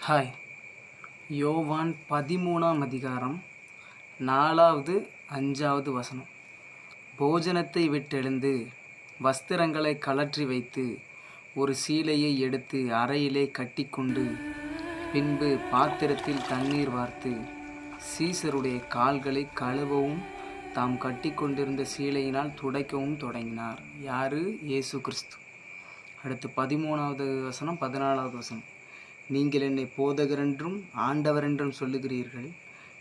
Hi. யோவான் 13ஆம் அதிகாரம் 4வது 5வது வசனம். போஜனத்தை விட்டெழுந்து வஸ்திரங்களை கழற்றி வைத்து ஒரு சீலையை எடுத்து அறையிலே கட்டிக்கொண்டு பின்பு பாத்திரத்தில் தண்ணீர் வார்த்து சீசருடைய கால்களை கழுவவும் தாம் கட்டி கொண்டிருந்த சீலையினால் துடைக்கவும் தொடங்கினார். யாரு? இயேசு கிறிஸ்து. அடுத்து 13வது வசனம் 14வது வசனம். நீங்கள் என்னை போதகரென்றும் ஆண்டவரென்றும் சொல்லுகிறீர்கள்.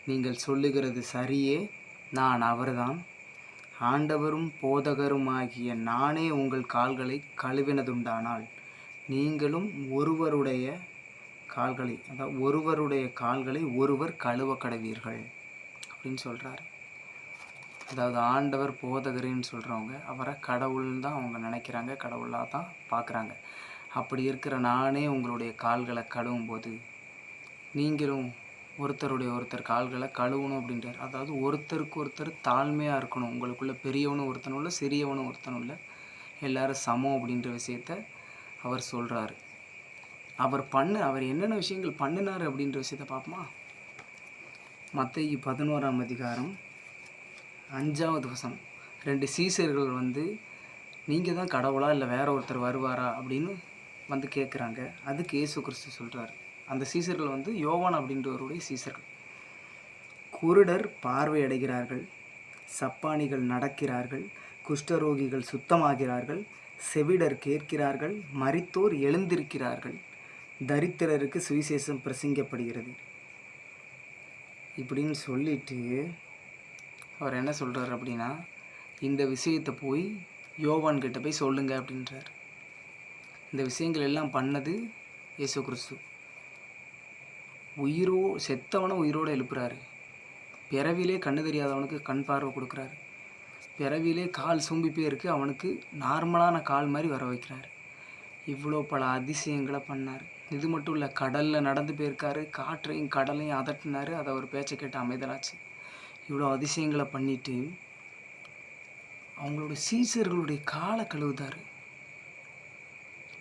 நீங்கள் சொல்லுகிறது சரியே, நான் அவர்தான். ஆண்டவரும் போதகருமாகிய நானே உங்கள் கால்களை கழுவினதுண்டானால் நீங்களும் ஒருவருடைய கால்களை ஒருவர் கழுவ கடவீர்கள் அப்படின்னு சொல்கிறார். அதாவது ஆண்டவர் போதகரின்னு சொல்கிறவங்க அவரை கடவுள்னு தான் அவங்க நினைக்கிறாங்க, கடவுளாக தான் பார்க்குறாங்க. அப்படி இருக்கிற நானே உங்களுடைய கால்களை கழுவும் போது நீங்களும் ஒருத்தர் கால்களை கழுவணும் அப்படின்றார். அதாவது ஒருத்தருக்கு ஒருத்தர் தாழ்மையாக இருக்கணும். உங்களுக்குள்ள பெரியவனும் ஒருத்தனும் இல்லை, சிறியவனும் ஒருத்தனும் இல்லை, எல்லாரும் சமம் அப்படின்ற விஷயத்த அவர் சொல்கிறாரு. அவர் என்னென்ன விஷயங்கள் பண்ணினார் அப்படின்ற விஷயத்த பார்ப்போமா? மத்தேயு 11ஆம் அதிகாரம் 5வது வசனம். 2 சீசர்கள் நீங்கள் தான் கடவுளா இல்லை வேற ஒருத்தர் வருவாரா அப்படின்னு கேட்குறாங்க. அதுக்கு இயேசு கிறிஸ்து சொல்கிறார். அந்த சீசர்கள் யோவான் அப்படின்றவருடைய சீசர்கள். குருடர் பார்வை அடைகிறார்கள், சப்பானிகள் நடக்கிறார்கள், குஷ்டரோகிகள் சுத்தமாகிறார்கள், செவிடர் கேட்கிறார்கள், மரித்தோர் எழுந்திருக்கிறார்கள், தரித்திரருக்கு சுவிசேஷம் பிரசங்கிக்கப்படுகிறது இப்படின்னு சொல்லிட்டு அவர் என்ன சொல்கிறார் அப்படின்னா, இந்த விஷயத்தை போய் யோவான் கிட்ட போய் சொல்லுங்க அப்படின்றார். இந்த விஷயங்கள் எல்லாம் பண்ணது இயேசு கிறிஸ்து. செத்தவனை உயிரோடு எழுப்புறாரு. பிறவிலே கண்ணு தெரியாதவனுக்கு கண் பார்வை கொடுக்குறாரு. பிறவிலே கால் சூம்பி போயிருக்கு, அவனுக்கு நார்மலான கால் மாதிரி வர வைக்கிறாரு. இவ்வளோ பல அதிசயங்களை பண்ணார். இது மட்டும் இல்லை, கடலில் நடந்து போயிருக்காரு, காற்றையும் கடலையும் அதட்டினார், அதை ஒரு பேச்சை கேட்டு அமைதலாச்சு. இவ்வளோ அதிசயங்களை பண்ணிட்டு அவங்களோட சீசர்களுடைய காலை கழுவுதார்.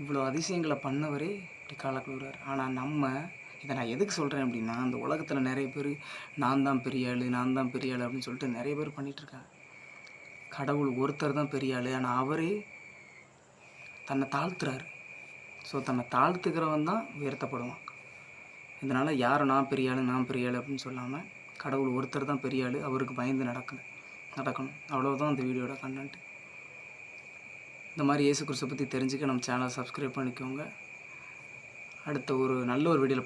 இவ்வளோ அதிசயங்களை பண்ணவரே இப்படி காலை கழுவுறாரு. ஆனால் இதை நான் எதுக்கு சொல்கிறேன் அப்படின்னா, அந்த உலகத்தில் நிறைய பேர் நான் தான் பெரிய ஆள் அப்படின்னு சொல்லிட்டு நிறைய பேர் பண்ணிகிட்ருக்காங்க. கடவுள் ஒருத்தர் தான் பெரிய ஆள், ஆனால் அவரே தன்னை தாழ்த்துறாரு. ஸோ தன்னை தாழ்த்துக்கிறவன் தான் உயர்த்தப்படுவான். இதனால் யாரும் நான் பெரிய ஆள் அப்படின்னு சொல்லாமல் கடவுள் ஒருத்தர் தான் பெரிய ஆள், அவருக்கு பயந்து நடக்கணும். அவ்வளோதான் இந்த வீடியோட கண்டென்ட். இந்த மாதிரி இயேசு கிறிஸ்துவை பற்றி தெரிஞ்சுக்க நம்ம சேனலை சப்ஸ்கிரைப் பண்ணிக்கோங்க. அடுத்த ஒரு நல்ல ஒரு வீடியோவில்